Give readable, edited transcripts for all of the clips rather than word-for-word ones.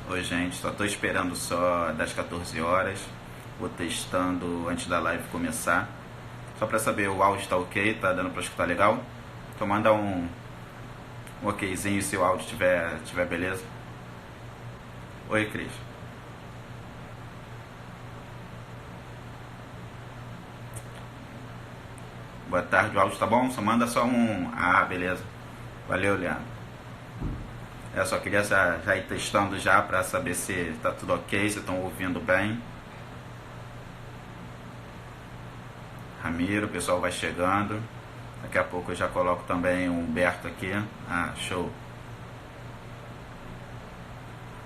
Oi, gente, só tô esperando só das 14 horas. Vou testando antes da live começar. Só pra saber o áudio tá ok, tá dando pra escutar legal. Então manda um okzinho se o áudio tiver beleza. Oi, Cris. Boa tarde, o áudio tá bom? Só manda só um. Ah, beleza. Valeu, Leandro. Eu só queria já ir testando já pra saber se tá tudo ok, se estão ouvindo bem. Ramiro, o pessoal vai chegando. Daqui a pouco eu já coloco também o Humberto aqui. Ah, show.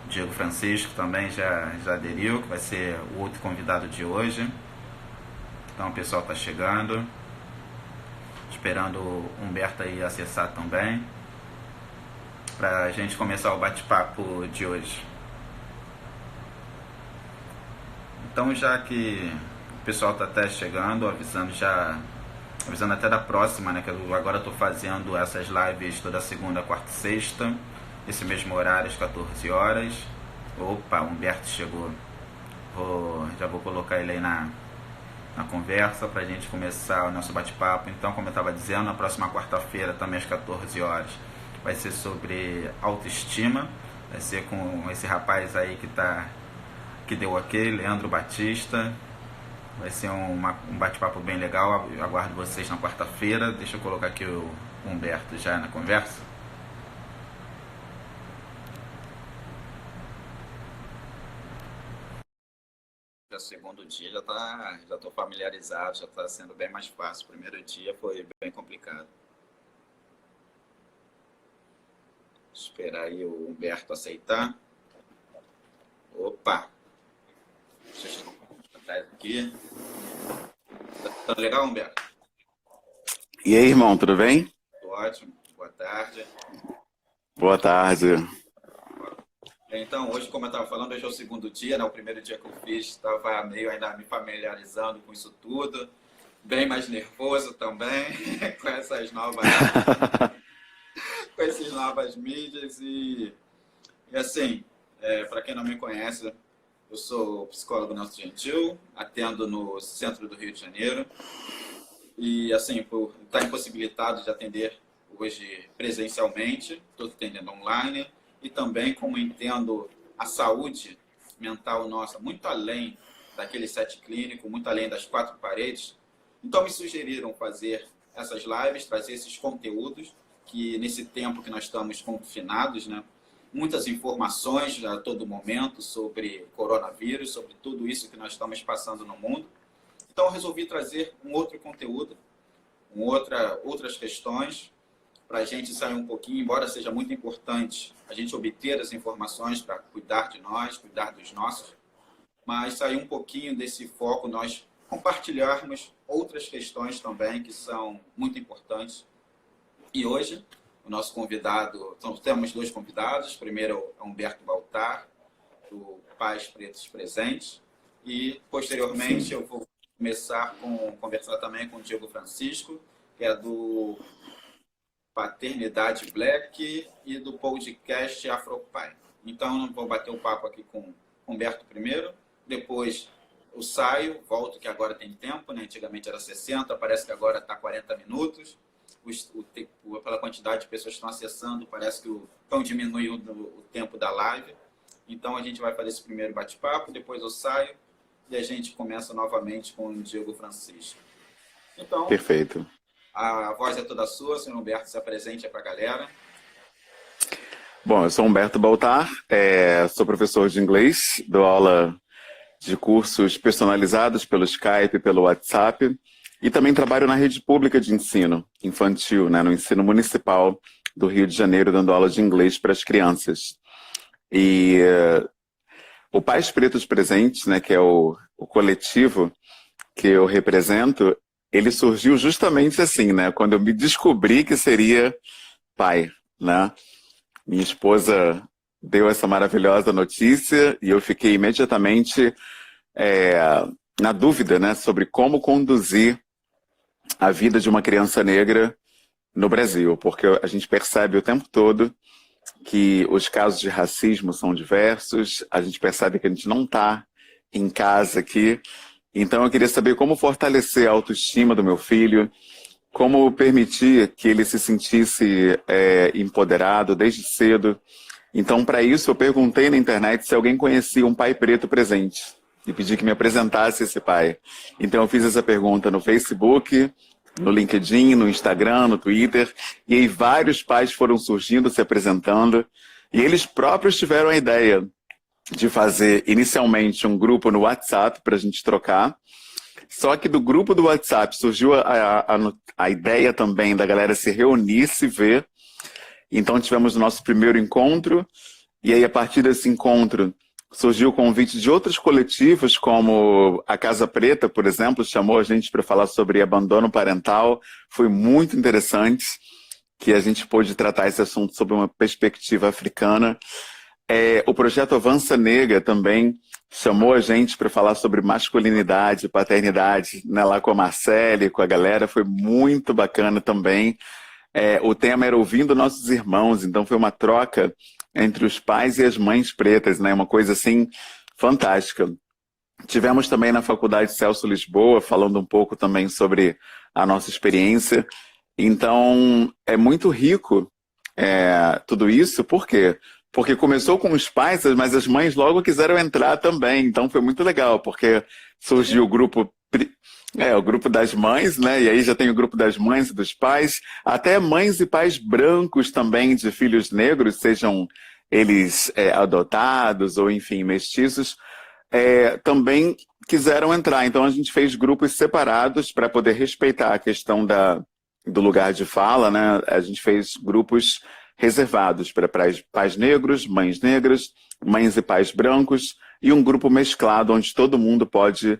Diego Francisco também já aderiu, que vai ser o outro convidado de hoje. Então o pessoal está chegando. Esperando o Humberto aí acessar também. Para a gente começar o bate-papo de hoje. Então já que o pessoal está até chegando, avisando até da próxima, né? Que eu agora estou fazendo essas lives toda segunda, quarta e sexta. Esse mesmo horário, às 14 horas. Opa, o Humberto chegou. Já vou colocar ele aí na conversa para a gente começar o nosso bate-papo. Então, como eu estava dizendo, na próxima quarta-feira, também às 14 horas, vai ser sobre autoestima. Vai ser com esse rapaz aí que deu ok, Leandro Batista. Vai ser um bate-papo bem legal. Eu aguardo vocês na quarta-feira. Deixa eu colocar aqui o Humberto já na conversa. O segundo dia já estou familiarizado, já está sendo bem mais fácil. O primeiro dia foi bem complicado. Esperar aí o Humberto aceitar. Opa! Deixa eu chegar aqui. Tá legal, Humberto? E aí, irmão, tudo bem? Tô ótimo. Boa tarde. Boa tarde. Então, hoje, como eu estava falando, hoje é o segundo dia, né? O primeiro dia que eu fiz, estava meio ainda me familiarizando com isso tudo. Bem mais nervoso também, com com essas novas mídias. E assim, para quem não me conhece, eu sou psicólogo Nelson Gentil, atendo no centro do Rio de Janeiro. E assim, por estar impossibilitado de atender hoje presencialmente, estou atendendo online. E também como entendo a saúde mental nossa muito além daquele set clínico, muito além das quatro paredes. Então me sugeriram fazer essas lives, trazer esses conteúdos que nesse tempo que nós estamos confinados, né, muitas informações a todo momento sobre coronavírus, sobre tudo isso que nós estamos passando no mundo. Então eu resolvi trazer um outro conteúdo, outras questões, para a gente sair um pouquinho, embora seja muito importante a gente obter as informações para cuidar de nós, cuidar dos nossos, mas sair um pouquinho desse foco, nós compartilharmos outras questões também que são muito importantes. E hoje, o nosso convidado, então, temos dois convidados. Primeiro é Humberto Baltar, do Pais Pretos Presentes, e posteriormente eu vou conversar também com o Diego Francisco, que é do Paternidade Black e do podcast Afropai. Então, eu vou bater um papo aqui com Humberto primeiro, depois eu saio, volto, que agora tem tempo, né? Antigamente era 60, parece que agora está 40 minutos. Pela quantidade de pessoas que estão acessando, parece que estão diminuindo o tempo da live. Então, a gente vai fazer esse primeiro bate-papo, depois eu saio e a gente começa novamente com o Diego Francisco. Então, Perfeito. a voz é toda sua, senhor Humberto, se apresente para a galera. Bom, eu sou Humberto Baltar, sou professor de inglês, dou aula de cursos personalizados pelo Skype, pelo WhatsApp, e também trabalho na rede pública de ensino infantil, né, no ensino municipal do Rio de Janeiro, dando aula de inglês para as crianças. E o Pais Pretos Presentes, né, que é o coletivo que eu represento, ele surgiu justamente assim, né, quando eu me descobri que seria pai, né? Minha esposa deu essa maravilhosa notícia e eu fiquei imediatamente na dúvida, né, sobre como conduzir a vida de uma criança negra no Brasil, porque a gente percebe o tempo todo que os casos de racismo são diversos, a gente percebe que a gente não está em casa aqui. Então eu queria saber como fortalecer a autoestima do meu filho, como permitir que ele se sentisse empoderado desde cedo. Então, para isso, eu perguntei na internet se alguém conhecia um pai preto presente e pedi que me apresentasse esse pai. Então, eu fiz essa pergunta no Facebook, no LinkedIn, no Instagram, no Twitter, e aí vários pais foram surgindo, se apresentando, e eles próprios tiveram a ideia de fazer inicialmente um grupo no WhatsApp para a gente trocar. Só que do grupo do WhatsApp surgiu a ideia também da galera se reunir, se ver. Então tivemos o nosso primeiro encontro, e aí a partir desse encontro surgiu o convite de outros coletivos, como a Casa Preta, por exemplo, chamou a gente para falar sobre abandono parental. Foi muito interessante que a gente pôde tratar esse assunto sob uma perspectiva africana. O projeto Avança Negra também chamou a gente para falar sobre masculinidade, paternidade, né, lá com a Marcele, com a galera, foi muito bacana também. O tema era ouvindo nossos irmãos, então foi uma troca entre os pais e as mães pretas, né, uma coisa assim fantástica. Tivemos também na Faculdade Celso Lisboa, falando um pouco também sobre a nossa experiência. Então, é muito rico tudo isso, por quê? Porque começou com os pais, mas as mães logo quiseram entrar também. Então foi muito legal, porque surgiu o grupo das mães, né? E aí já tem o grupo das mães e dos pais, até mães e pais brancos também de filhos negros, sejam eles adotados ou, enfim, mestiços, também quiseram entrar. Então a gente fez grupos separados para poder respeitar a questão do lugar de fala, né? A gente fez grupos reservados para pais negros, mães negras, mães e pais brancos, e um grupo mesclado onde todo mundo pode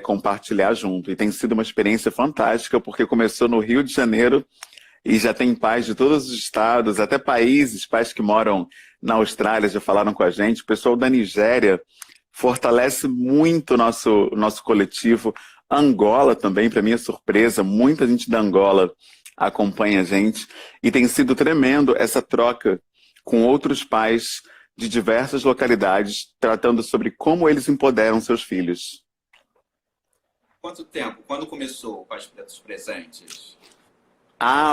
compartilhar junto. E tem sido uma experiência fantástica, porque começou no Rio de Janeiro e já tem pais de todos os estados, até países, pais que moram na Austrália já falaram com a gente, o pessoal da Nigéria fortalece muito o nosso coletivo. Angola também, para minha surpresa, muita gente da Angola acompanha a gente, e tem sido tremendo essa troca com outros pais de diversas localidades, tratando sobre como eles empoderam seus filhos. Quanto tempo? Quando começou o Pais Pretos Presentes?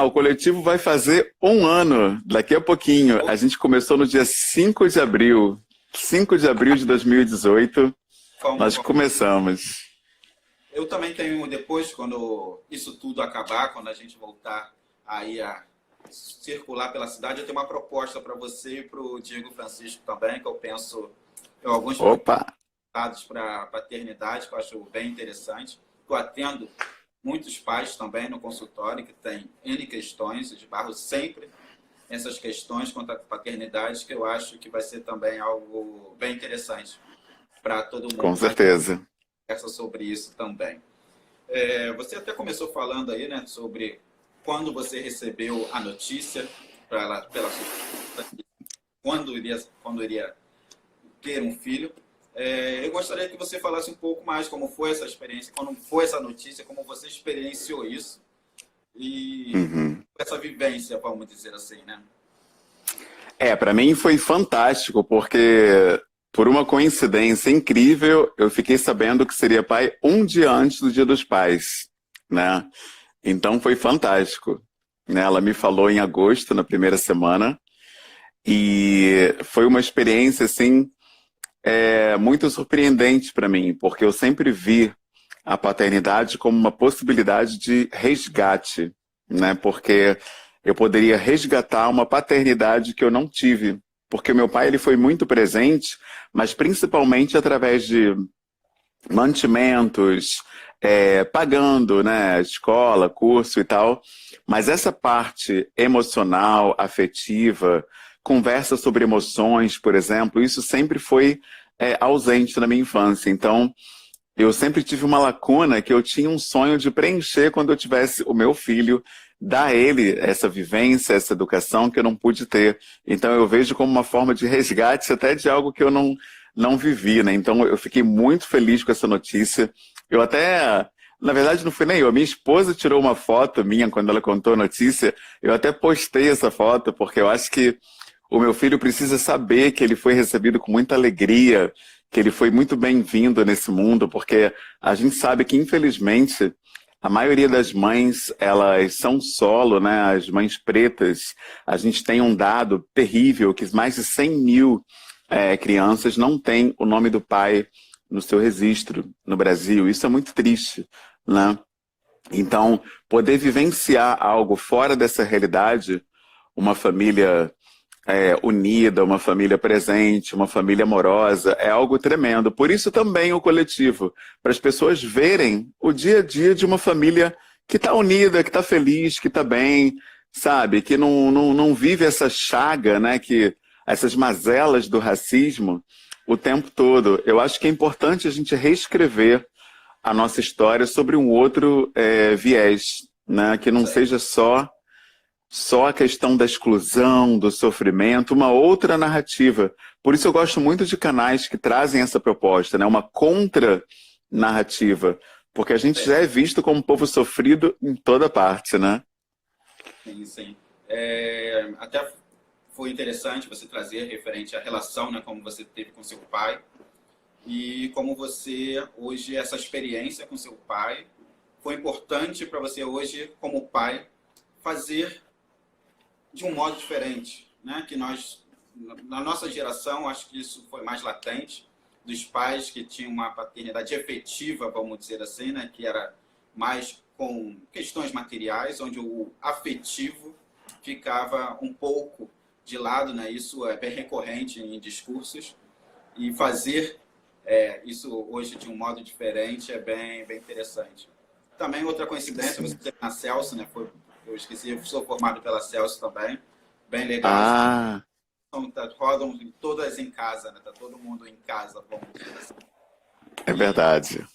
O coletivo vai fazer 1 ano, daqui a pouquinho. A gente começou no dia 5 de abril. 5 de abril de 2018, nós começamos. Eu também tenho, depois, quando isso tudo acabar, quando a gente voltar aí a circular pela cidade, eu tenho uma proposta para você e para o Diego Francisco também, que eu penso em alguns dados para paternidade, que eu acho bem interessante. Eu atendo muitos pais também no consultório, que tem N questões, esbarro sempre essas questões quanto à paternidade, que eu acho que vai ser também algo bem interessante para todo mundo. Com certeza. Sobre isso também. Você até começou falando aí, né, sobre quando você recebeu a notícia quando iria ter um filho. Eu gostaria que você falasse um pouco mais como foi essa experiência, quando foi essa notícia, como você experienciou isso e essa vivência, vamos dizer assim, né? Para mim foi fantástico, porque por uma coincidência incrível, eu fiquei sabendo que seria pai um dia antes do Dia dos Pais, né? Então foi fantástico, né? Ela me falou em agosto, na primeira semana, e foi uma experiência, assim, muito surpreendente para mim, porque eu sempre vi a paternidade como uma possibilidade de resgate, né? Porque eu poderia resgatar uma paternidade que eu não tive. Porque o meu pai ele foi muito presente, mas principalmente através de mantimentos, pagando, né, escola, curso e tal. Mas essa parte emocional, afetiva, conversa sobre emoções, por exemplo, isso sempre foi ausente na minha infância. Então, eu sempre tive uma lacuna que eu tinha um sonho de preencher quando eu tivesse o meu filho, dar a ele essa vivência, essa educação que eu não pude ter. Então eu vejo como uma forma de resgate até de algo que eu não vivi, né? Então eu fiquei muito feliz com essa notícia. Eu até, na verdade não fui nem eu, a minha esposa tirou uma foto minha quando ela contou a notícia, eu até postei essa foto, porque eu acho que o meu filho precisa saber que ele foi recebido com muita alegria, que ele foi muito bem-vindo nesse mundo, porque a gente sabe que, infelizmente, a maioria das mães, elas são solo, né? As mães pretas. A gente tem um dado terrível que mais de 100 mil crianças não têm o nome do pai no seu registro no Brasil. Isso é muito triste, né? Então, poder vivenciar algo fora dessa realidade, uma família unida, uma família presente, uma família amorosa, é algo tremendo. Por isso também o coletivo, para as pessoas verem o dia a dia de uma família que está unida, que está feliz, que está bem, sabe? Que não vive essa chaga, né? Essas mazelas do racismo o tempo todo. Eu acho que é importante a gente reescrever a nossa história sobre um outro viés, né? Que não seja só a questão da exclusão, do sofrimento, uma outra narrativa. Por isso eu gosto muito de canais que trazem essa proposta, né? Uma contra-narrativa, porque a gente já é visto como um povo sofrido em toda parte, né? Sim, sim. Até foi interessante você trazer referente à relação, né, como você teve com seu pai e como você, hoje, essa experiência com seu pai foi importante para você hoje, como pai, fazer de um modo diferente, né? Que nós, na nossa geração, acho que isso foi mais latente, dos pais que tinham uma paternidade efetiva, vamos dizer assim, né? Que era mais com questões materiais, onde o afetivo ficava um pouco de lado, né? Isso é bem recorrente em discursos, e fazer isso hoje de um modo diferente é bem interessante. Também outra coincidência, você teve na Celso, né? Eu esqueci, eu sou formado pela Celso também. Bem legal. Ah, Rodam todas em casa, né? Tá todo mundo em casa, vamos dizer assim. é verdade.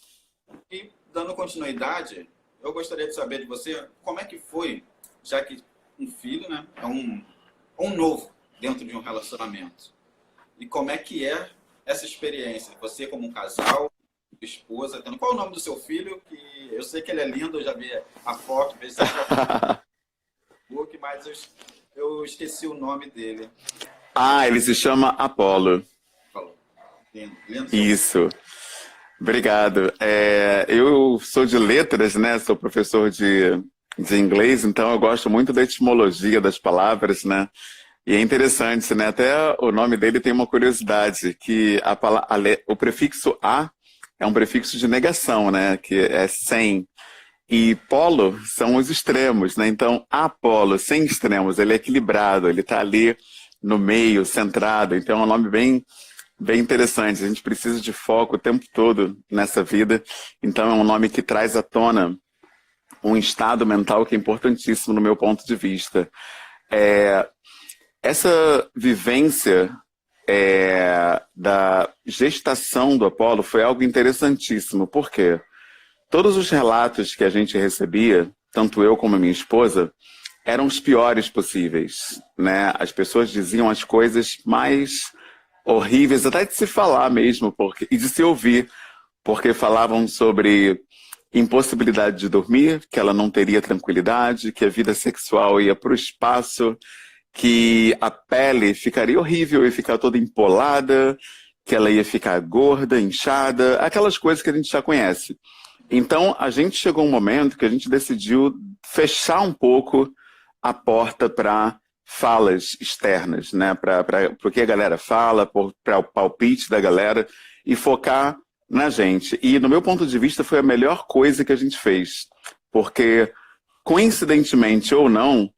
E dando continuidade, eu gostaria de saber de você como é que foi, já que um filho, né, é um novo dentro de um relacionamento. E como é que é essa experiência? Você como um casal, esposa, tendo... Qual é o nome do seu filho? Que eu sei que ele é lindo, eu já vi a foto, vejo mas eu esqueci o nome dele. Ah, ele se chama Apolo. Falou. Lindo, lindo. Isso. Obrigado. Eu sou de letras, né? Sou professor de inglês, então eu gosto muito da etimologia das palavras, né? E é interessante, né? Até o nome dele tem uma curiosidade, que o prefixo a é um prefixo de negação, né? Que é sem. E polo são os extremos, né? Então, Apolo, sem extremos, ele é equilibrado, ele está ali no meio, centrado. Então, é um nome bem interessante. A gente precisa de foco o tempo todo nessa vida. Então, é um nome que traz à tona um estado mental que é importantíssimo no meu ponto de vista. Essa vivência da gestação do Apolo foi algo interessantíssimo. Por quê? Todos os relatos que a gente recebia, tanto eu como a minha esposa, eram os piores possíveis, né? As pessoas diziam as coisas mais horríveis, até de se falar mesmo, e de se ouvir, porque falavam sobre impossibilidade de dormir, que ela não teria tranquilidade, que a vida sexual ia para o espaço, que a pele ficaria horrível e ficar toda empolada, que ela ia ficar gorda, inchada, aquelas coisas que a gente já conhece. Então, a gente chegou um momento que a gente decidiu fechar um pouco a porta para falas externas, né? Para o que a galera fala, para o palpite da galera, e focar na gente. E, no meu ponto de vista, foi a melhor coisa que a gente fez. Porque, coincidentemente ou não,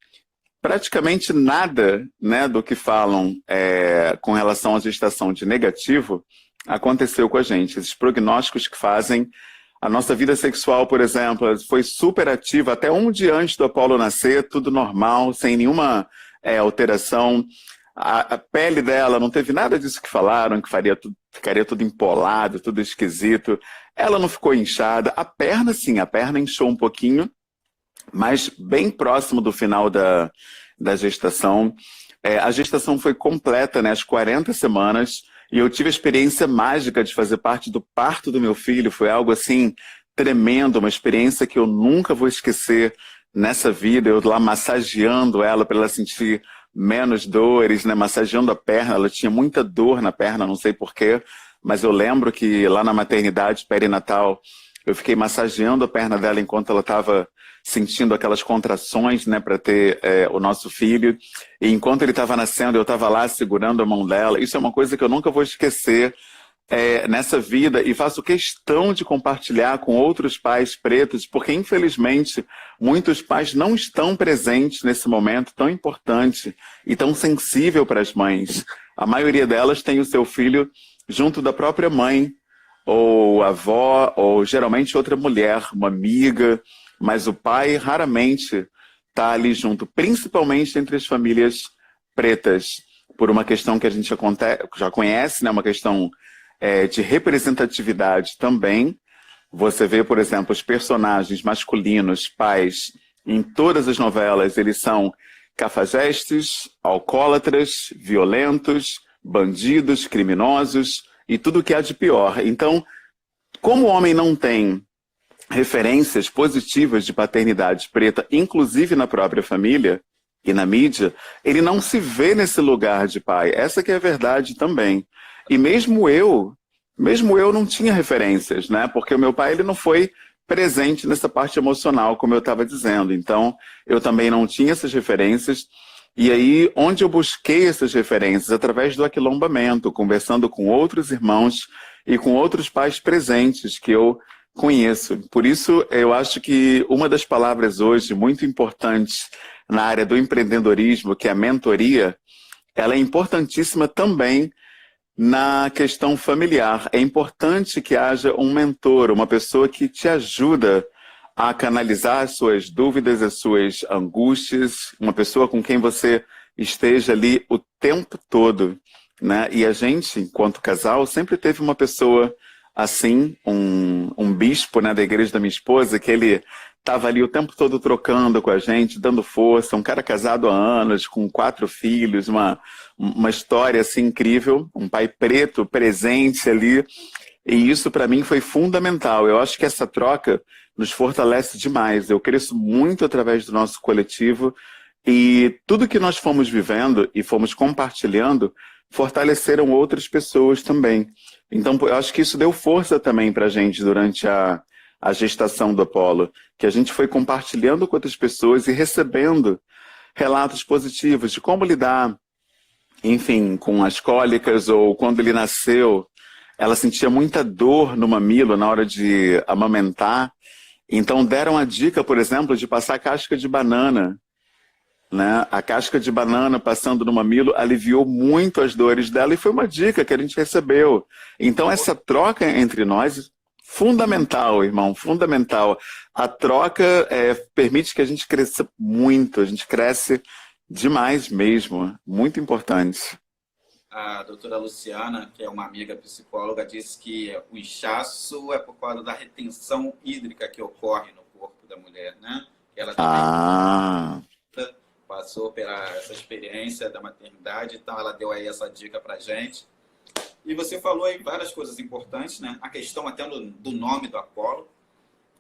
praticamente nada, né, do que falam com relação à gestação de negativo aconteceu com a gente. Esses prognósticos que fazem... A nossa vida sexual, por exemplo, foi super ativa até um dia antes do Apolo nascer, tudo normal, sem nenhuma alteração. A pele dela não teve nada disso que falaram, que ficaria tudo empolado, tudo esquisito. Ela não ficou inchada. A perna, sim, a perna inchou um pouquinho, mas bem próximo do final da gestação. A gestação foi completa, né, às 40 semanas, e eu tive a experiência mágica de fazer parte do parto do meu filho. Foi algo assim tremendo, uma experiência que eu nunca vou esquecer nessa vida. Eu lá massageando ela para ela sentir menos dores, né? Massageando a perna. Ela tinha muita dor na perna, não sei porquê, mas eu lembro que lá na maternidade perinatal eu fiquei massageando a perna dela enquanto ela estava sentindo aquelas contrações, né, para ter o nosso filho. E enquanto ele estava nascendo, eu estava lá segurando a mão dela. Isso é uma coisa que eu nunca vou esquecer nessa vida, e faço questão de compartilhar com outros pais pretos, porque infelizmente muitos pais não estão presentes nesse momento tão importante e tão sensível para as mães. A maioria delas tem o seu filho junto da própria mãe, ou avó, ou geralmente outra mulher, uma amiga, mas o pai raramente está ali junto, principalmente entre as famílias pretas, por uma questão que a gente já conhece, né, uma questão de representatividade também. Você vê, por exemplo, os personagens masculinos, pais, em todas as novelas, eles são cafajestes, alcoólatras, violentos, bandidos, criminosos e tudo o que há de pior. Então, como o homem não tem referências positivas de paternidade preta, inclusive na própria família e na mídia, ele não se vê nesse lugar de pai. Essa que é a verdade também. E mesmo eu não tinha referências, né? Porque o meu pai ele não foi presente nessa parte emocional, como eu estava dizendo. Então, eu também não tinha essas referências. E aí, onde eu busquei essas referências? Através do aquilombamento, conversando com outros irmãos e com outros pais presentes que eu conheço. Por isso, eu acho que uma das palavras hoje muito importantes na área do empreendedorismo, que é a mentoria, ela é importantíssima também na questão familiar. É importante que haja um mentor, uma pessoa que te ajuda a canalizar as suas dúvidas, as suas angústias, uma pessoa com quem você esteja ali o tempo todo, né? E a gente, enquanto casal, sempre teve uma pessoa assim, um bispo, né, da igreja da minha esposa, que ele estava ali o tempo todo trocando com a gente, dando força, um cara casado há anos, com 4 filhos, uma história assim incrível, um pai preto presente ali, e isso para mim foi fundamental. Eu acho que essa troca nos fortalece demais. Eu cresço muito através do nosso coletivo, e tudo que nós fomos vivendo e fomos compartilhando fortaleceram outras pessoas também. Então, eu acho que isso deu força também para a gente durante a gestação do Apolo, que a gente foi compartilhando com outras pessoas e recebendo relatos positivos de como lidar, enfim, com as cólicas, ou quando ele nasceu, ela sentia muita dor no mamilo na hora de amamentar. Então deram a dica, por exemplo, de passar casca de banana, né? A casca de banana passando no mamilo aliviou muito as dores dela, e foi uma dica que a gente recebeu. Então essa troca entre nós, fundamental, irmão, fundamental. A troca permite que a gente cresça muito, a gente cresce demais mesmo, muito importante. A doutora Luciana, que é uma amiga psicóloga, disse que o inchaço é por causa da retenção hídrica que ocorre no corpo da mulher, né? Ela também passou por essa experiência da maternidade, então ela deu aí essa dica pra gente. E você falou aí várias coisas importantes, né? A questão até do nome do Apolo,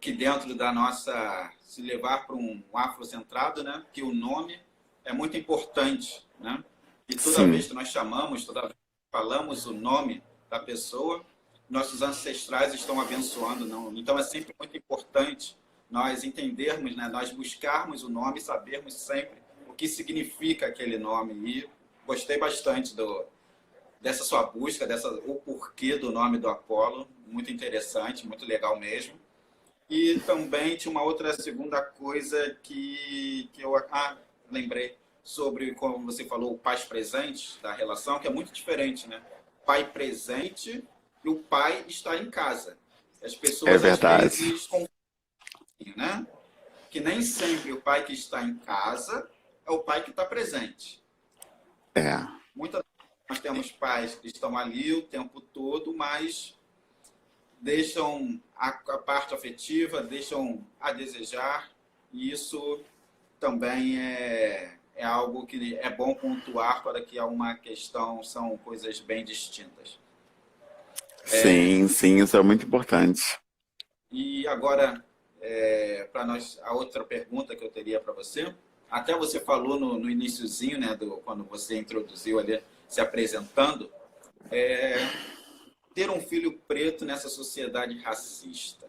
que dentro da nossa, se levar para um afrocentrado, né? Que o nome é muito importante, né? E toda vez que nós chamamos, toda vez que falamos o nome da pessoa, nossos ancestrais estão abençoando, não? Então é sempre muito importante nós entendermos, né? Nós buscarmos o nome e sabermos sempre o que significa aquele nome. E gostei bastante dessa sua busca, o porquê do nome do Apolo, muito interessante, muito legal mesmo. E também tinha uma outra segunda coisa que eu lembrei, sobre, como você falou, o pais presentes da relação, que é muito diferente, né? Pai presente e o pai está em casa. As pessoas, às vezes, confundem, né? Que nem sempre o pai que está em casa é o pai que está presente. Muitas vezes nós temos pais que estão ali o tempo todo, mas deixam a parte afetiva, deixam a desejar, e isso também é algo que é bom pontuar, para que há uma questão, são coisas bem distintas. Sim, isso é muito importante. E agora, para nós, a outra pergunta que eu teria para você até você falou no iniciozinho, né, quando você introduziu ali, se apresentando, ter um filho preto nessa sociedade racista.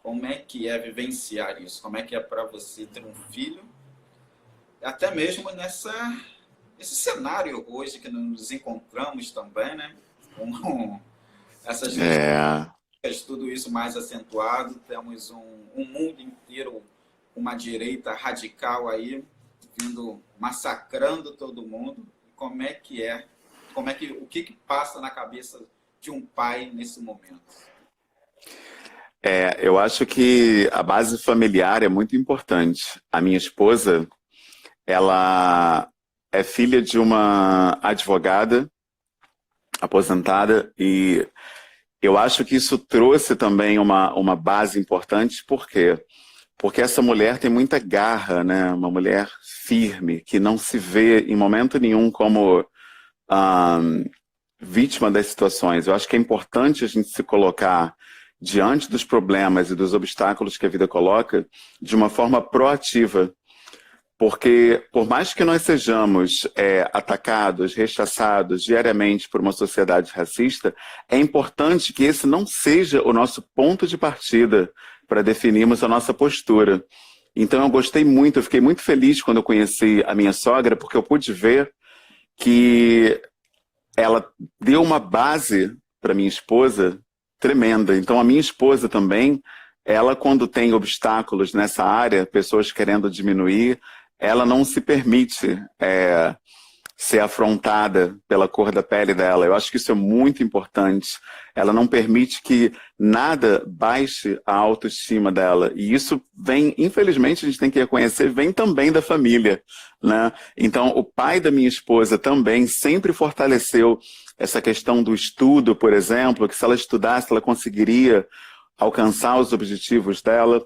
Como é que é vivenciar isso? Como é que é para você ter um filho, até mesmo nesse cenário hoje que nos encontramos também, né? Com essas questões, tudo isso mais acentuado, temos um mundo inteiro, uma direita radical aí, vindo massacrando todo mundo. Como é que é? O que passa na cabeça de um pai nesse momento? Eu acho que a base familiar é muito importante. A minha esposa, ela é filha de uma advogada aposentada e eu acho que isso trouxe também uma base importante. Por quê? Porque essa mulher tem muita garra, né? Uma mulher firme, que não se vê em momento nenhum como vítima das situações. Eu acho que é importante a gente se colocar diante dos problemas e dos obstáculos que a vida coloca de uma forma proativa. Porque, por mais que nós sejamos atacados, rechaçados diariamente por uma sociedade racista, é importante que esse não seja o nosso ponto de partida para definirmos a nossa postura. Então, eu gostei muito, eu fiquei muito feliz quando eu conheci a minha sogra, porque eu pude ver que ela deu uma base para minha esposa tremenda. Então, a minha esposa também, ela, quando tem obstáculos nessa área, pessoas querendo diminuir, ela não se permite ser afrontada pela cor da pele dela. Eu acho que isso é muito importante. Ela não permite que nada baixe a autoestima dela. E isso vem, infelizmente, a gente tem que reconhecer, vem também da família, né? Então, o pai da minha esposa também sempre fortaleceu essa questão do estudo, por exemplo, que se ela estudasse, ela conseguiria alcançar os objetivos dela.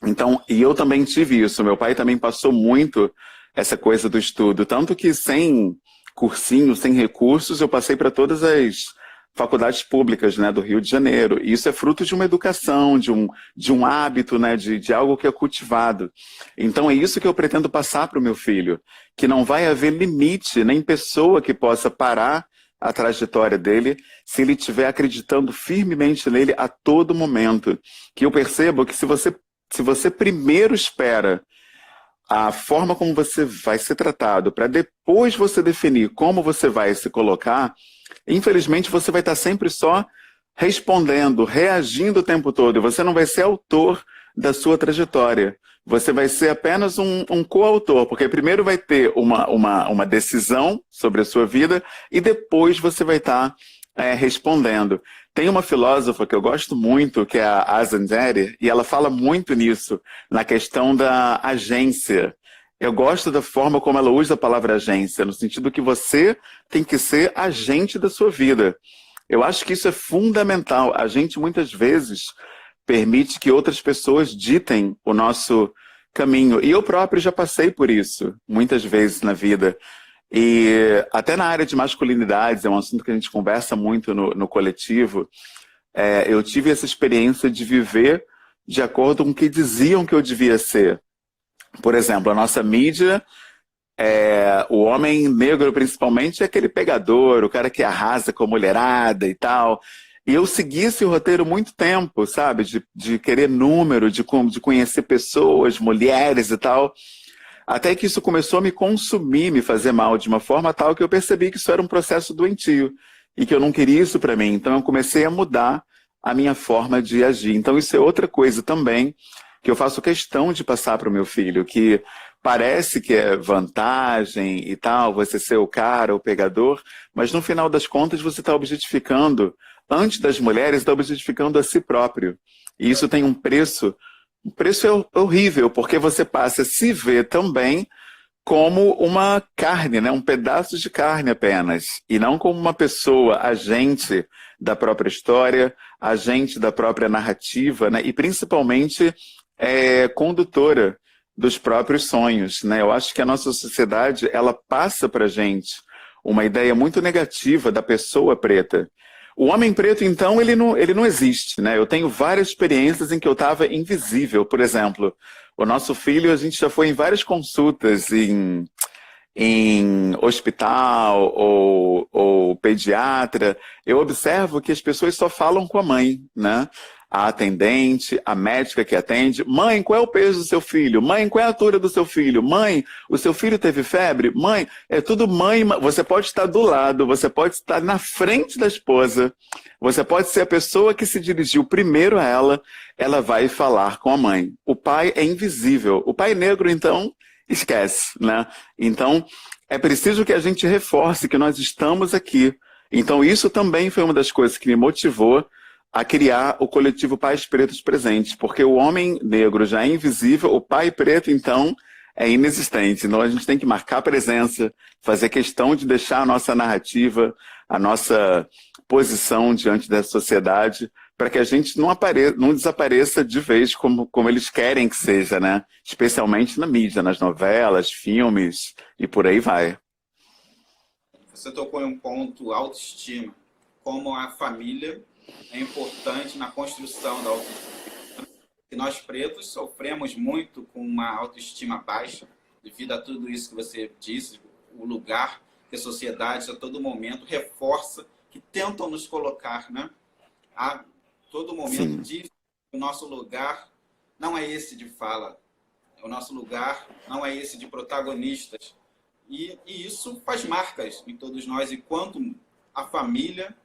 Então, e eu também tive isso. Meu pai também passou muito essa coisa do estudo. Tanto que sem cursinho, sem recursos, eu passei para todas as faculdades públicas, né, do Rio de Janeiro. E isso é fruto de uma educação, de um hábito, né, de algo que é cultivado. Então é isso que eu pretendo passar para o meu filho. Que não vai haver limite, nem pessoa que possa parar a trajetória dele se ele estiver acreditando firmemente nele a todo momento. Que eu percebo que se você primeiro espera a forma como você vai ser tratado, para depois você definir como você vai se colocar, infelizmente você vai estar sempre só respondendo, reagindo o tempo todo, e você não vai ser autor da sua trajetória. Você vai ser apenas um coautor, porque primeiro vai ter uma decisão sobre a sua vida e depois você vai estar respondendo. Tem uma filósofa que eu gosto muito, que é a Azanderi, e ela fala muito nisso, na questão da agência. Eu gosto da forma como ela usa a palavra agência, no sentido que você tem que ser agente da sua vida. Eu acho que isso é fundamental. A gente, muitas vezes, permite que outras pessoas ditem o nosso caminho. E eu próprio já passei por isso, muitas vezes na vida. E até na área de masculinidades, é um assunto que a gente conversa muito no coletivo, eu tive essa experiência de viver de acordo com o que diziam que eu devia ser. Por exemplo, a nossa mídia, o homem negro principalmente é aquele pegador, o cara que arrasa com a mulherada e tal. E eu segui esse roteiro muito tempo, sabe? De querer número, de conhecer pessoas, mulheres e tal. Até que isso começou a me consumir, me fazer mal de uma forma tal que eu percebi que isso era um processo doentio e que eu não queria isso para mim. Então eu comecei a mudar a minha forma de agir. Então isso é outra coisa também que eu faço questão de passar para o meu filho, que parece que é vantagem e tal, você ser o cara, o pegador, mas no final das contas você está objetificando, antes das mulheres, está objetificando a si próprio. E isso tem um preço. O preço é horrível, porque você passa a se ver também como uma carne, né? Um pedaço de carne apenas, e não como uma pessoa, agente da própria história, agente da própria narrativa, né? E principalmente condutora dos próprios sonhos, né? Eu acho que a nossa sociedade, ela passa para a gente uma ideia muito negativa da pessoa preta. O homem preto, então, ele não existe, né? Eu tenho várias experiências em que eu estava invisível. Por exemplo, o nosso filho, a gente já foi em várias consultas em hospital ou pediatra. Eu observo que as pessoas só falam com a mãe, né? A atendente, a médica que atende. Mãe, qual é o peso do seu filho? Mãe, qual é a altura do seu filho? Mãe, o seu filho teve febre? Mãe, é tudo mãe. Você pode estar do lado, você pode estar na frente da esposa, você pode ser a pessoa que se dirigiu primeiro a ela vai falar com a mãe. O pai é invisível. O pai negro, então, esquece, né? Então, é preciso que a gente reforce que nós estamos aqui. Então, isso também foi uma das coisas que me motivou a criar o coletivo Pais Pretos Presentes, porque o homem negro já é invisível, o pai preto, então, é inexistente. Então, a gente tem que marcar presença, fazer questão de deixar a nossa narrativa, a nossa posição diante da sociedade, para que a gente não desapareça de vez como eles querem que seja, né? Especialmente na mídia, nas novelas, filmes e por aí vai. Você tocou em um ponto, autoestima, como a família é importante na construção da autoestima. E nós pretos sofremos muito com uma autoestima baixa, devido a tudo isso que você disse, o lugar que a sociedade a todo momento reforça, que tentam nos colocar, né? A todo momento diz que o nosso lugar não é esse de fala, o nosso lugar não é esse de protagonistas. E isso faz marcas em todos nós, enquanto a família,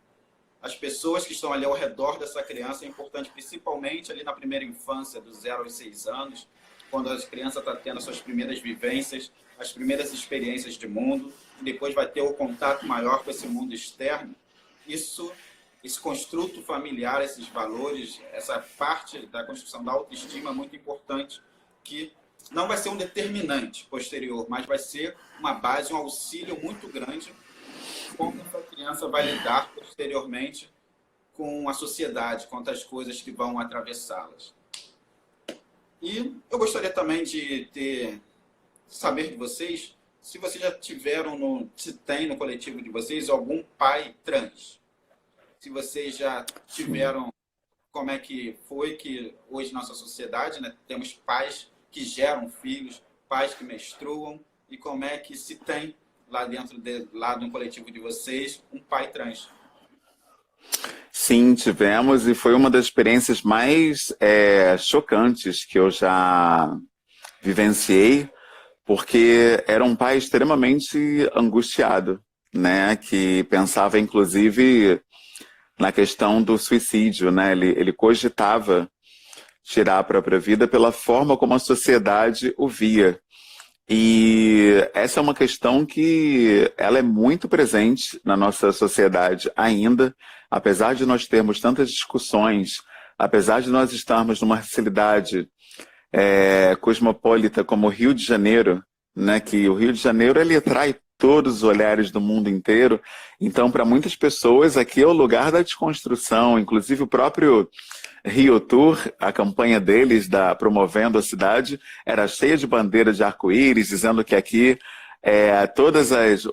as pessoas que estão ali ao redor dessa criança é importante, principalmente ali na primeira infância, dos 0 aos 6 anos, quando a criança está tendo as suas primeiras vivências, as primeiras experiências de mundo, e depois vai ter o contato maior com esse mundo externo. Esse construto familiar, esses valores, essa parte da construção da autoestima é muito importante, que não vai ser um determinante posterior, mas vai ser uma base, um auxílio muito grande como essa criança vai lidar posteriormente com a sociedade, com as coisas que vão atravessá-las. E eu gostaria também de saber de vocês se vocês já tiveram, se tem no coletivo de vocês algum pai trans. Se vocês já tiveram, como é que foi que hoje na nossa sociedade, né, temos pais que geram filhos, pais que menstruam, e como é que se tem lá dentro lá do coletivo de vocês um pai trans. Sim, tivemos, e foi uma das experiências mais chocantes que eu já vivenciei, porque era um pai extremamente angustiado, né, que pensava inclusive na questão do suicídio, né, ele cogitava tirar a própria vida pela forma como a sociedade o via. E essa é uma questão que ela é muito presente na nossa sociedade ainda, apesar de nós termos tantas discussões, apesar de nós estarmos numa cidade cosmopolita como o Rio de Janeiro, né, que o Rio de Janeiro ele atrai todos os olhares do mundo inteiro. Então, para muitas pessoas, aqui é o lugar da desconstrução, inclusive o próprio Rio Tour, a campanha deles promovendo a cidade, era cheia de bandeiras de arco-íris, dizendo que aqui todas as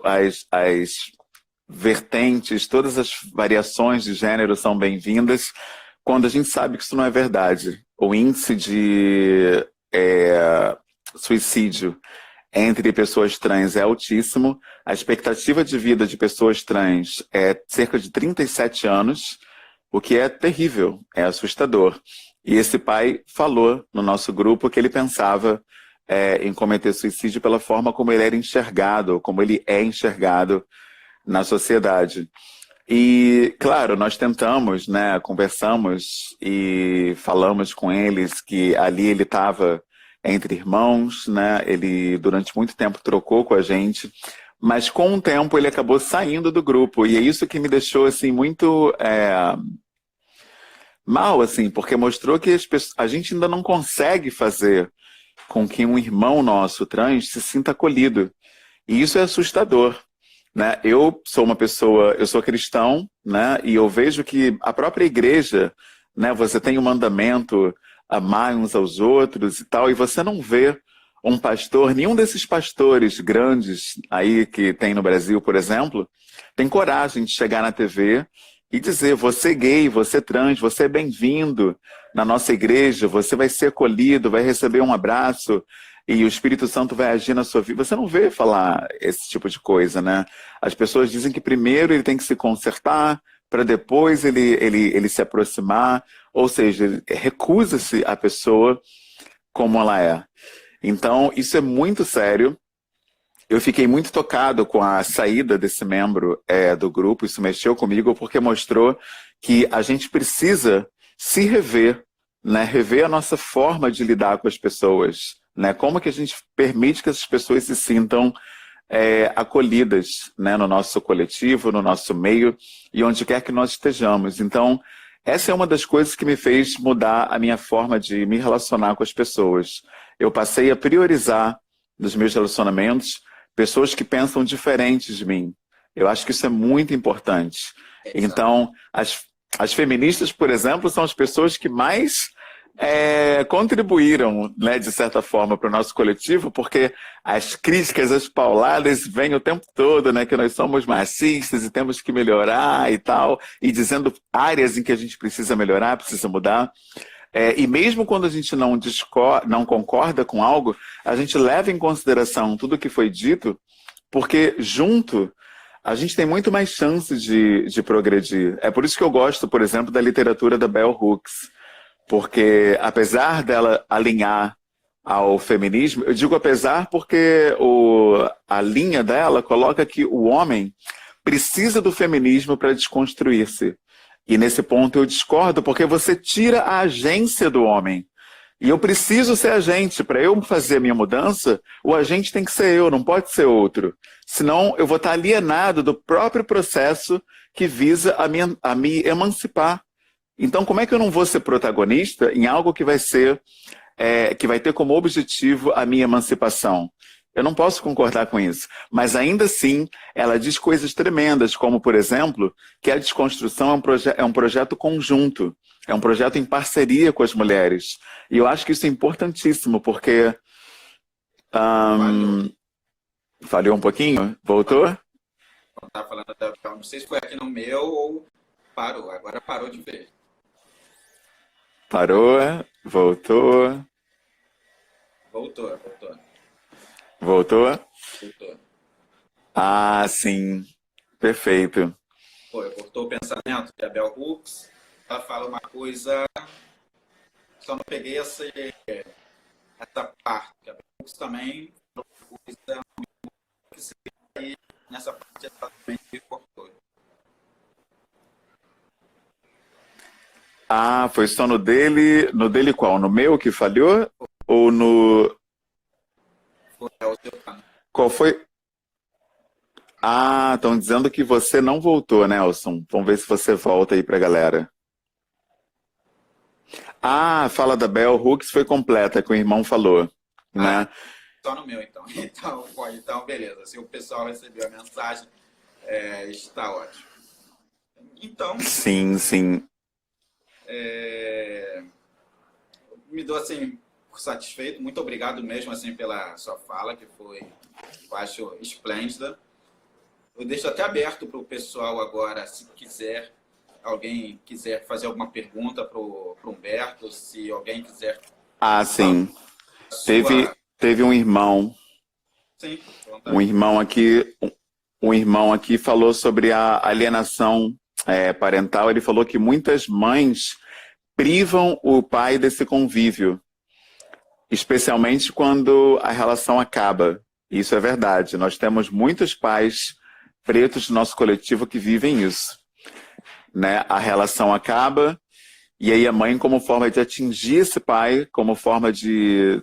vertentes, todas as variações de gênero são bem-vindas, quando a gente sabe que isso não é verdade. O índice de suicídio entre pessoas trans é altíssimo, a expectativa de vida de pessoas trans é cerca de 37 anos, o que é terrível, é assustador. E esse pai falou no nosso grupo que ele pensava em cometer suicídio pela forma como ele era enxergado, como ele é enxergado na sociedade. E, claro, nós tentamos, né, conversamos e falamos com eles que ali ele estava entre irmãos, né, ele durante muito tempo trocou com a gente, mas com o tempo ele acabou saindo do grupo, e é isso que me deixou assim, muito mal, assim, porque mostrou que a gente ainda não consegue fazer com que um irmão nosso trans se sinta acolhido, e isso é assustador. Né? Eu sou uma pessoa, eu sou cristão, né? E eu vejo que a própria igreja, né? Você tem o mandamento, amar uns aos outros e tal, e você não vê um pastor, nenhum desses pastores grandes aí que tem no Brasil, por exemplo, tem coragem de chegar na TV e dizer: você gay, você trans, você é bem-vindo na nossa igreja, você vai ser acolhido, vai receber um abraço e o Espírito Santo vai agir na sua vida. Você não vê falar esse tipo de coisa, né? As pessoas dizem que primeiro ele tem que se consertar para depois ele se aproximar, ou seja, recusa-se a pessoa como ela é. Então, isso é muito sério. Eu fiquei muito tocado com a saída desse membro do grupo, isso mexeu comigo, porque mostrou que a gente precisa se rever, né? Rever a nossa forma de lidar com as pessoas, né? Como que a gente permite que essas pessoas se sintam acolhidas, né? No nosso coletivo, no nosso meio e onde quer que nós estejamos. Então, essa é uma das coisas que me fez mudar a minha forma de me relacionar com as pessoas. Eu passei a priorizar nos meus relacionamentos pessoas que pensam diferentes de mim. Eu acho que isso é muito importante. Então, as feministas, por exemplo, são as pessoas que mais contribuíram, né, de certa forma, para o nosso coletivo, porque as críticas, as pauladas vêm o tempo todo, né, que nós somos marxistas e temos que melhorar e tal, e dizendo áreas em que a gente precisa melhorar, precisa mudar. E mesmo quando a gente não concorda com algo, a gente leva em consideração tudo o que foi dito, porque junto a gente tem muito mais chance de progredir. É por isso que eu gosto, por exemplo, da literatura da Bell Hooks, porque apesar dela alinhar ao feminismo, eu digo apesar porque a linha dela coloca que o homem precisa do feminismo para desconstruir-se. E nesse ponto eu discordo, porque você tira a agência do homem. E eu preciso ser agente. Para eu fazer a minha mudança, o agente tem que ser eu, não pode ser outro. Senão eu vou estar alienado do próprio processo que visa a me emancipar. Então, como é que eu não vou ser protagonista em algo que vai ter como objetivo a minha emancipação? Eu não posso concordar com isso. Mas ainda assim, ela diz coisas tremendas, como, por exemplo, que a desconstrução é um projeto conjunto, é um projeto em parceria com as mulheres. E eu acho que isso é importantíssimo, porque... falhou um pouquinho? Voltou? Eu estava falando não sei se foi aqui no meu ou parou. Agora parou de ver. Parou, voltou. Voltou. Voltou? Voltou. Ah, sim. Perfeito. Pô, cortou o pensamento de Bell Hooks. Ela fala uma coisa... Só não peguei essa parte. A Bell Hooks também falou uma coisa que se aí nessa parte exatamente que cortou. Ah, foi só no dele. No dele qual? No meu que falhou? Ou no... Foi o seu plano. Qual foi? Ah, estão dizendo que você não voltou, Nelson. Vamos ver se você volta aí pra galera. Ah, a fala da Bell Hooks foi completa, que o irmão falou, né? Só no meu, então. Então, beleza. Se o pessoal recebeu a mensagem, está ótimo. Então... Sim. Me dou, assim, satisfeito. Muito obrigado mesmo, assim, pela sua fala, que foi, eu acho, esplêndida. Eu deixo até aberto para o pessoal agora, se alguém quiser fazer alguma pergunta para o Humberto, se alguém quiser... Ah, sim. Teve um irmão. Sim, um irmão aqui falou sobre a alienação parental. Ele falou que muitas mães privam o pai desse convívio, especialmente quando a relação acaba. Isso é verdade. Nós temos muitos pais pretos no nosso coletivo que vivem isso, né? A relação acaba e aí a mãe, como forma de atingir esse pai, como forma de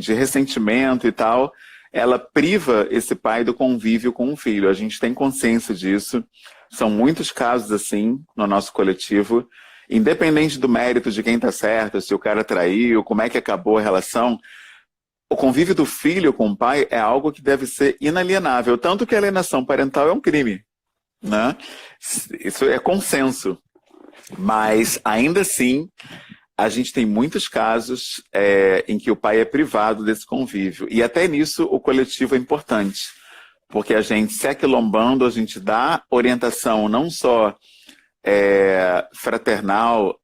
ressentimento e tal, ela priva esse pai do convívio com o filho. A gente tem consciência disso. São muitos casos assim no nosso coletivo. Independente do mérito de quem está certo, se o cara traiu, como é que acabou a relação, o convívio do filho com o pai é algo que deve ser inalienável. Tanto que a alienação parental é um crime, né? Isso é consenso. Mas, ainda assim, a gente tem muitos casos em que o pai é privado desse convívio. E até nisso o coletivo é importante. porque a gente se aquilombando, a gente dá orientação não só fraternal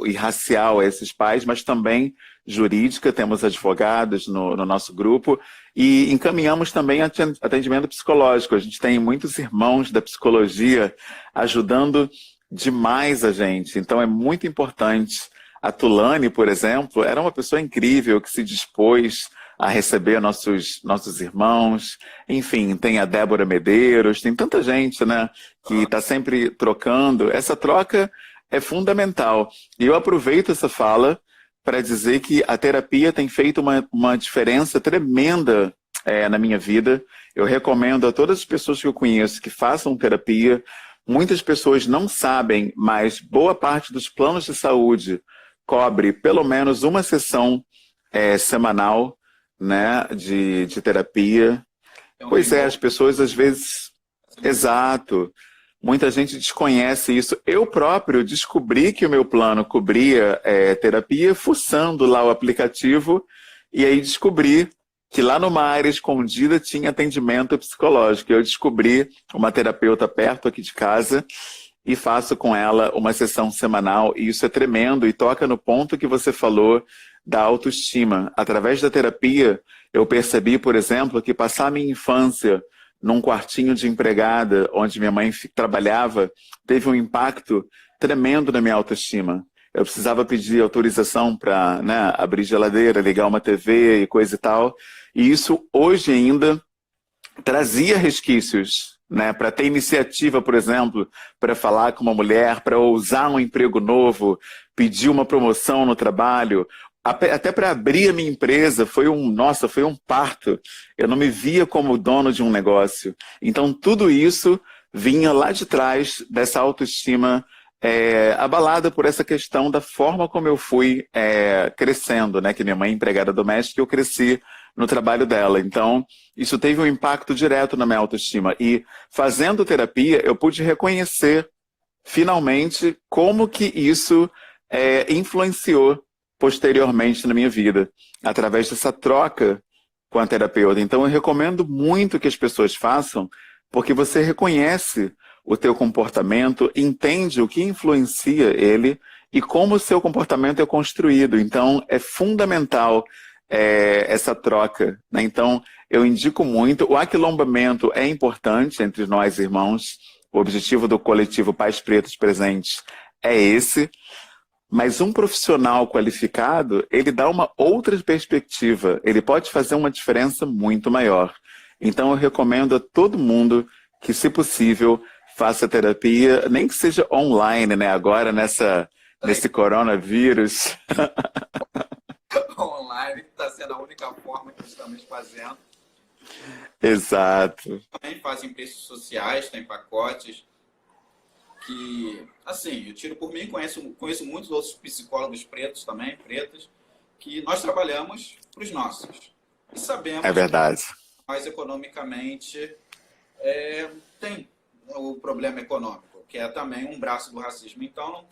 e racial a esses pais, mas também jurídica, temos advogados no nosso grupo e encaminhamos também atendimento psicológico. A gente tem muitos irmãos da psicologia ajudando demais a gente, então é muito importante. A Tulane, por exemplo, era uma pessoa incrível que se dispôs a receber nossos irmãos. Enfim, tem a Débora Medeiros, tem tanta gente, né, que está sempre trocando. Essa troca é fundamental. E eu aproveito essa fala para dizer que a terapia tem feito uma diferença tremenda na minha vida. Eu recomendo a todas as pessoas que eu conheço que façam terapia. Muitas pessoas não sabem, mas boa parte dos planos de saúde cobre pelo menos uma sessão semanal, né, de terapia. Pois é, as pessoas às vezes... Exato. Muita gente desconhece isso. Eu próprio descobri que o meu plano cobria terapia fuçando lá o aplicativo e aí descobri que lá numa área escondida tinha atendimento psicológico. Eu descobri uma terapeuta perto aqui de casa e faço com ela uma sessão semanal e isso é tremendo e toca no ponto que você falou da autoestima. Através da terapia, eu percebi, por exemplo, que passar a minha infância num quartinho de empregada, onde minha mãe trabalhava, teve um impacto tremendo na minha autoestima. Eu precisava pedir autorização para, né, abrir geladeira, ligar uma TV e coisa e tal. E isso hoje ainda trazia resquícios, né, para ter iniciativa, por exemplo, para falar com uma mulher, para ousar um emprego novo, pedir uma promoção no trabalho, até para abrir a minha empresa, foi um parto. Eu não me via como dono de um negócio. Então, tudo isso vinha lá de trás dessa autoestima abalada por essa questão da forma como eu fui crescendo, né? Que minha mãe é empregada doméstica e eu cresci no trabalho dela. Então, isso teve um impacto direto na minha autoestima. E fazendo terapia, eu pude reconhecer, finalmente, como que isso influenciou posteriormente na minha vida, através dessa troca com a terapeuta. Então, eu recomendo muito que as pessoas façam, porque você reconhece o teu comportamento, entende o que influencia ele e como o seu comportamento é construído. Então, é fundamental essa troca, né? Então, eu indico muito. O aquilombamento é importante entre nós, irmãos. O objetivo do coletivo Pais Pretos Presentes é esse. Mas um profissional qualificado, ele dá uma outra perspectiva. Ele pode fazer uma diferença muito maior. Então, eu recomendo a todo mundo que, se possível, faça terapia, nem que seja online, né? Agora, nesse coronavírus. Online está sendo a única forma que estamos fazendo. Exato. Também fazem preços sociais, tem pacotes que, assim, eu tiro por mim, conheço muitos outros psicólogos pretos também, pretas, que nós trabalhamos para os nossos. E sabemos É verdade. que nós economicamente tem o problema econômico, que é também um braço do racismo. Então,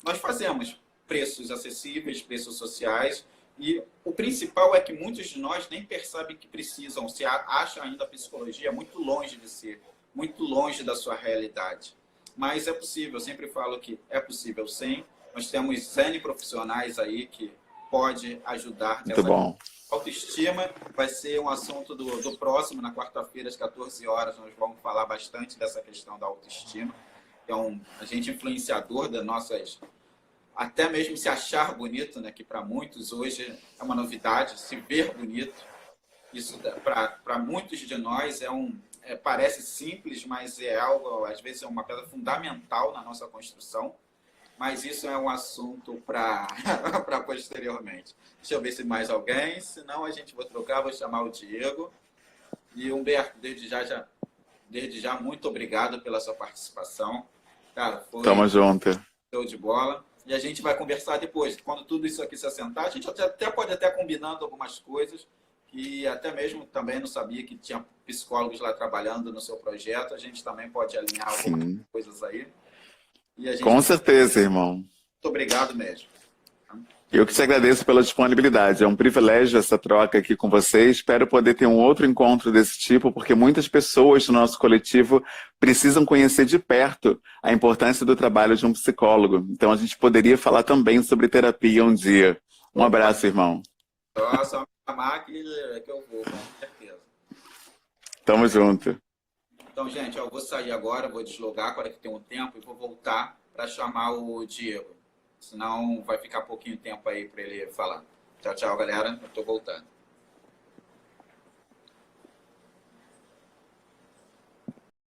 nós fazemos preços acessíveis, preços sociais, e o principal é que muitos de nós nem percebem que precisam, se acham ainda a psicologia muito longe de ser, muito longe da sua realidade. Mas é possível, eu sempre falo que é possível sim. Nós temos N profissionais aí que pode ajudar. Muito bom. Autoestima vai ser um assunto do próximo, na quarta-feira, às 14 horas, nós vamos falar bastante dessa questão da autoestima. É um agente influenciador das nossas... Até mesmo se achar bonito, né? Que para muitos hoje é uma novidade, se ver bonito. Isso para muitos de nós parece simples, mas é algo, às vezes, é uma pedra fundamental na nossa construção. Mas isso é um assunto para posteriormente. Deixa eu ver se mais alguém, senão a gente vai trocar, vou chamar o Diego. E Humberto, desde já, muito obrigado pela sua participação. Cara, foi Tamo junto. Show de bola. E a gente vai conversar depois. Quando tudo isso aqui se assentar, a gente até pode combinando algumas coisas. E até mesmo também não sabia que tinha psicólogos lá trabalhando no seu projeto. A gente também pode alinhar algumas coisas aí. E a gente... Com certeza, irmão. Muito obrigado mesmo. Eu que te agradeço pela disponibilidade. É um privilégio essa troca aqui com você. Espero poder ter um outro encontro desse tipo, porque muitas pessoas do nosso coletivo precisam conhecer de perto a importância do trabalho de um psicólogo. Então a gente poderia falar também sobre terapia um dia. Um abraço, irmão. Só me chamar que eu vou, com certeza. Tamo junto. Então, gente, eu vou sair agora, vou deslogar agora que tem um tempo e vou voltar para chamar o Diego. Senão vai ficar pouquinho tempo aí para ele falar. Tchau, tchau, galera. Eu tô voltando.